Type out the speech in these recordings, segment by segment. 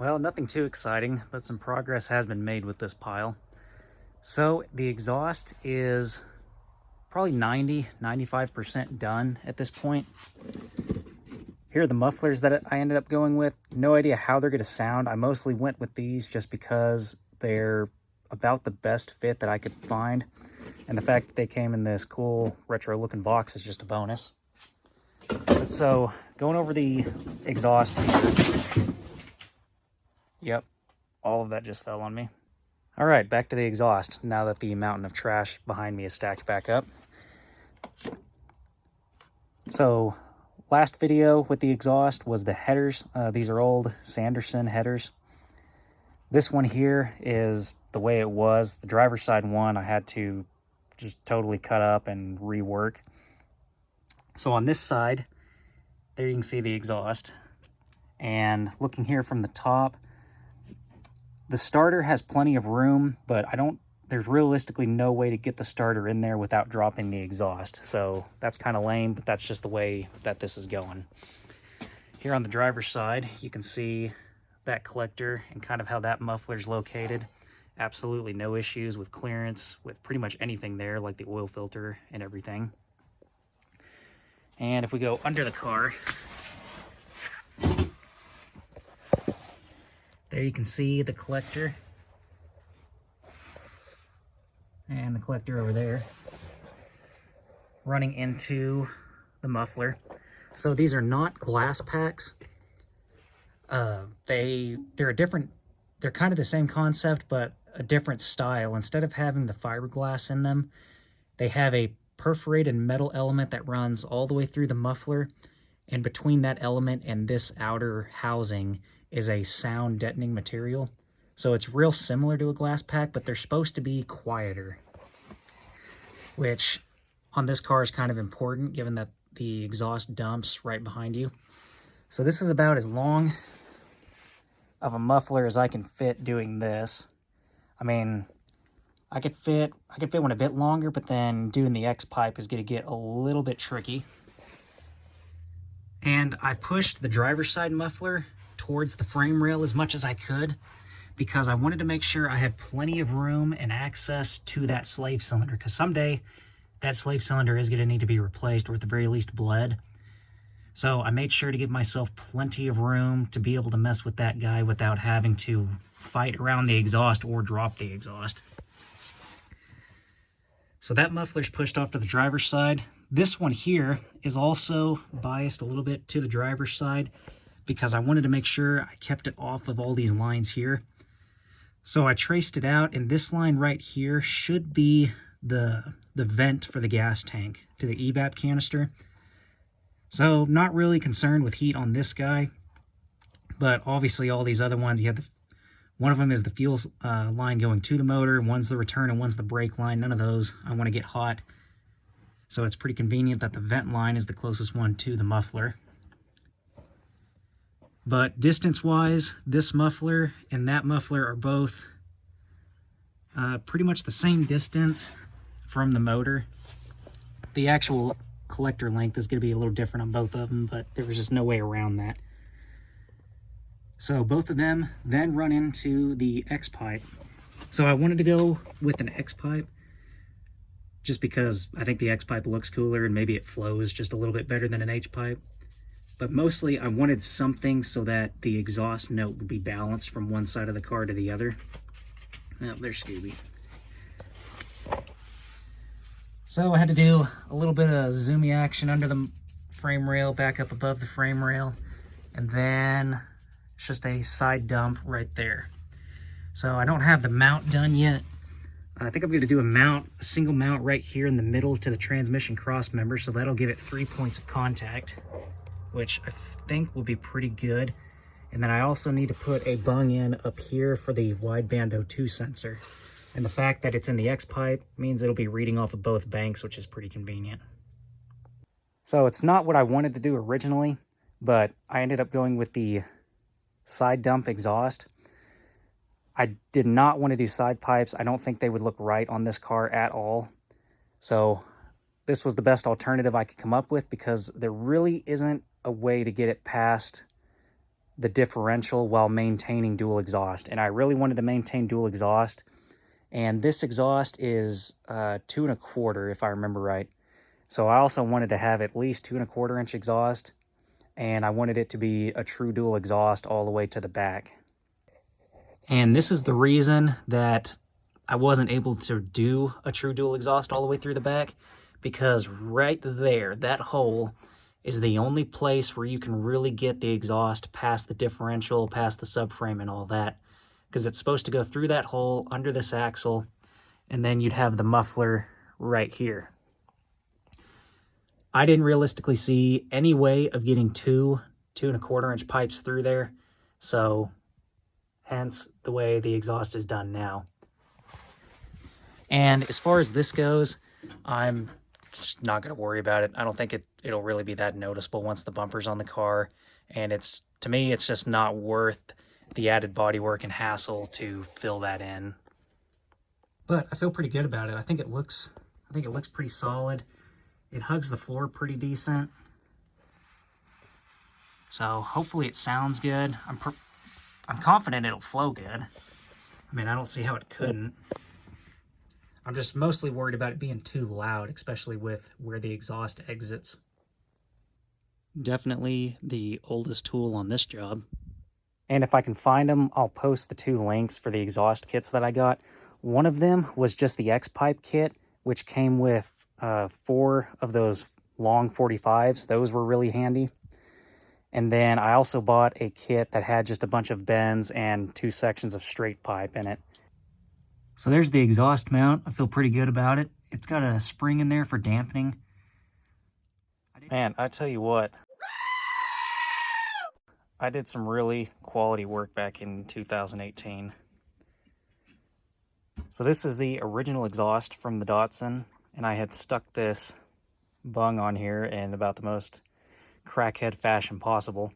Well, nothing too exciting, but some progress has been made with this pile. So the exhaust is probably 95% done at this point. Here are the mufflers that I ended up going with. No idea how they're going to sound. I mostly went with these just because they're about the best fit that I could find. And the fact that they came in this cool retro looking box is just a bonus. But so going over the exhaust here. Yep, all of that just fell on me. All right, back to the exhaust now that the mountain of trash behind me is stacked back up. So last video with the exhaust was the headers. These are old Sanderson headers. This one here is the way it was. The driver's side one I had to just totally cut up and rework. So on this side, there you can see the exhaust. And looking here from the top, the starter has plenty of room, but there's realistically no way to get the starter in there without dropping the exhaust. So that's kind of lame, but that's just the way that this is going. Here on the driver's side, you can see that collector and kind of how that muffler's located. Absolutely no issues with clearance, with pretty much anything there, like the oil filter and everything. And if we go under the car, there you can see the collector and the collector over there running into the muffler. So these are not glass packs. They're kind of the same concept, but a different style. Instead of having the fiberglass in them, they have a perforated metal element that runs all the way through the muffler, and between that element and this outer housing is a sound deadening material. So it's real similar to a glass pack, but they're supposed to be quieter, which on this car is kind of important given that the exhaust dumps right behind you. So this is about as long of a muffler as I can fit doing this. I mean, I could fit one a bit longer, but then doing the X pipe is going to get a little bit tricky. And I pushed the driver's side muffler towards the frame rail as much as I could because I wanted to make sure I had plenty of room and access to that slave cylinder, because someday that slave cylinder is going to need to be replaced, or at the very least bled. So I made sure to give myself plenty of room to be able to mess with that guy without having to fight around the exhaust or drop the exhaust. So that muffler's pushed off to the driver's side. This one here is also biased a little bit to the driver's side because I wanted to make sure I kept it off of all these lines here. So I traced it out, and this line right here should be the vent for the gas tank to the EVAP canister. So not really concerned with heat on this guy, but obviously all these other ones, you have one of them is the fuel line going to the motor, one's the return, and one's the brake line. None of those I want to get hot. So it's pretty convenient that the vent line is the closest one to the muffler. But distance-wise, this muffler and that muffler are both pretty much the same distance from the motor. The actual collector length is going to be a little different on both of them, but there was just no way around that. So both of them then run into the X pipe. So I wanted to go with an X pipe just because I think the X pipe looks cooler and maybe it flows just a little bit better than an H pipe. But mostly I wanted something so that the exhaust note would be balanced from one side of the car to the other. Oh, there's Scooby. So I had to do a little bit of zoomy action under the frame rail, back up above the frame rail, and then it's just a side dump right there. So I don't have the mount done yet. I think I'm going to do a single mount right here in the middle to the transmission cross member, so that'll give it 3 points of contact, which I think will be pretty good. And then I also need to put a bung in up here for the wideband O2 sensor. And the fact that it's in the X pipe means it'll be reading off of both banks, which is pretty convenient. So it's not what I wanted to do originally, but I ended up going with the side dump exhaust. I did not want to do side pipes. I don't think they would look right on this car at all. So this was the best alternative I could come up with because there really isn't a way to get it past the differential while maintaining dual exhaust. And I really wanted to maintain dual exhaust. And this exhaust is 2 1/4, if I remember right. So I also wanted to have at least 2 1/4 inch exhaust. And I wanted it to be a true dual exhaust all the way to the back. And this is the reason that I wasn't able to do a true dual exhaust all the way through the back, because right there, that hole is the only place where you can really get the exhaust past the differential, past the subframe and all that, because it's supposed to go through that hole under this axle, and then you'd have the muffler right here. I didn't realistically see any way of getting 2 1/4 inch pipes through there, so hence the way the exhaust is done now. And as far as this goes, I'm just not going to worry about it. I don't think it'll really be that noticeable once the bumper's on the car, and to me it's just not worth the added bodywork and hassle to fill that in. But I feel pretty good about it. I think it looks pretty solid. It hugs the floor pretty decent. So hopefully it sounds good. I'm confident it'll flow good. I mean, I don't see how it couldn't. I'm just mostly worried about it being too loud, especially with where the exhaust exits. Definitely the oldest tool on this job. And if I can find them, I'll post the 2 links for the exhaust kits that I got. One of them was just the X-Pipe kit, which came with 4 of those long 45s. Those were really handy. And then I also bought a kit that had just a bunch of bends and 2 sections of straight pipe in it. So there's the exhaust mount. I feel pretty good about it. It's got a spring in there for dampening. Man, I tell you what, I did some really quality work back in 2018. So this is the original exhaust from the Datsun, and I had stuck this bung on here in about the most crackhead fashion possible.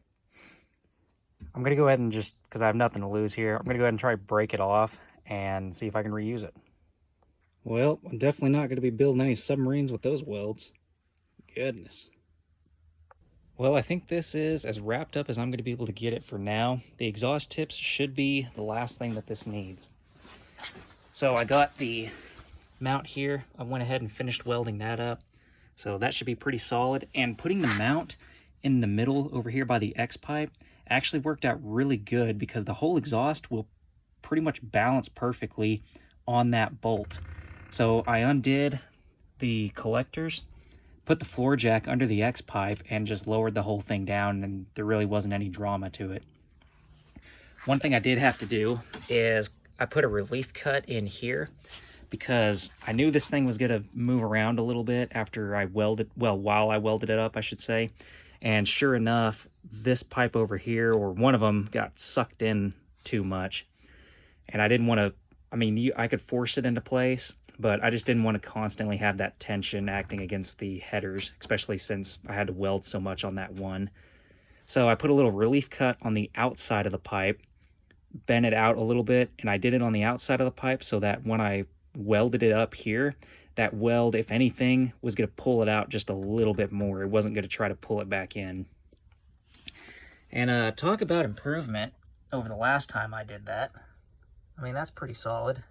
I'm going to go ahead and just, because I have nothing to lose here, I'm going to go ahead and try to break it off and see if I can reuse it. Well, I'm definitely not going to be building any submarines with those welds. Goodness. Well, I think this is as wrapped up as I'm going to be able to get it for now. The exhaust tips should be the last thing that this needs. So I got the mount here. I went ahead and finished welding that up. So that should be pretty solid. And putting the mount in the middle over here by the X-Pipe actually worked out really good, because the whole exhaust will pretty much balance perfectly on that bolt. So I undid the collectors, put the floor jack under the X-Pipe, and just lowered the whole thing down, and there really wasn't any drama to it. One thing I did have to do is I put a relief cut in here, because I knew this thing was going to move around a little bit after I welded, well, while I welded it up, I should say. And sure enough, this pipe over here, or one of them, got sucked in too much. And I didn't want to, I mean, I could force it into place, but I just didn't want to constantly have that tension acting against the headers, especially since I had to weld so much on that one. So I put a little relief cut on the outside of the pipe, bent it out a little bit, and I did it on the outside of the pipe so that when I welded it up here, that weld, if anything, was going to pull it out just a little bit more. It wasn't going to try to pull it back in. And talk about improvement over the last time I did that. I mean, that's pretty solid.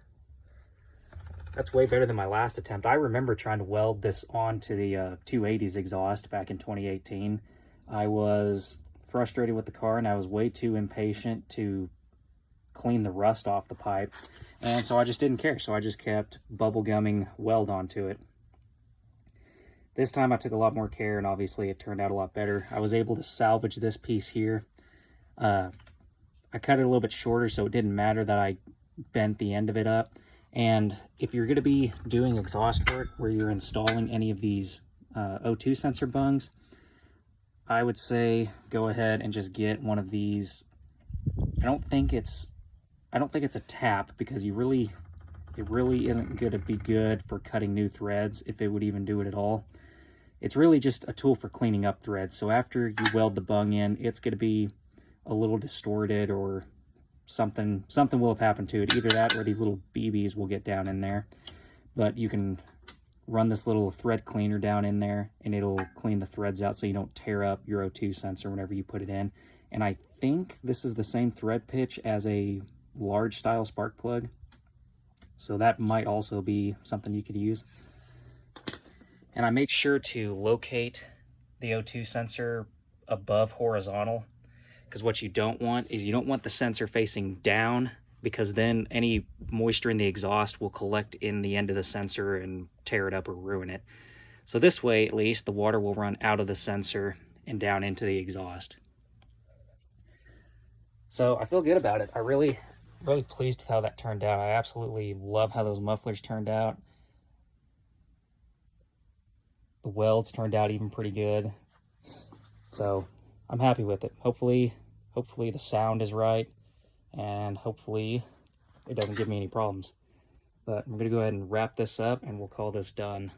That's way better than my last attempt. I remember trying to weld this onto the 280's exhaust back in 2018. I was frustrated with the car, and I was way too impatient to clean the rust off the pipe. And so I just didn't care. So I just kept bubble gumming weld onto it. This time I took a lot more care, and obviously it turned out a lot better. I was able to salvage this piece here. I cut it a little bit shorter, so it didn't matter that I bent the end of it up. And if you're going to be doing exhaust work where you're installing any of these O2 sensor bungs, I would say go ahead and just get one of these. I don't think it's a tap, because it really isn't going to be good for cutting new threads, if it would even do it at all. It's really just a tool for cleaning up threads. So after you weld the bung in, it's going to be a little distorted, or something will have happened to it. Either that, or these little BBs will get down in there. But you can run this little thread cleaner down in there, and it'll clean the threads out so you don't tear up your O2 sensor whenever you put it in. And I think this is the same thread pitch as a large style spark plug, so that might also be something you could use. And I make sure to locate the O2 sensor above horizontal, because what you don't want is you don't want the sensor facing down, because then any moisture in the exhaust will collect in the end of the sensor and tear it up or ruin it. So this way, at least, the water will run out of the sensor and down into the exhaust. So I feel good about it. I really pleased with how that turned out. I absolutely love how those mufflers turned out. The welds turned out even pretty good. So I'm happy with it. Hopefully the sound is right, and hopefully it doesn't give me any problems. But I'm gonna go ahead and wrap this up and we'll call this done.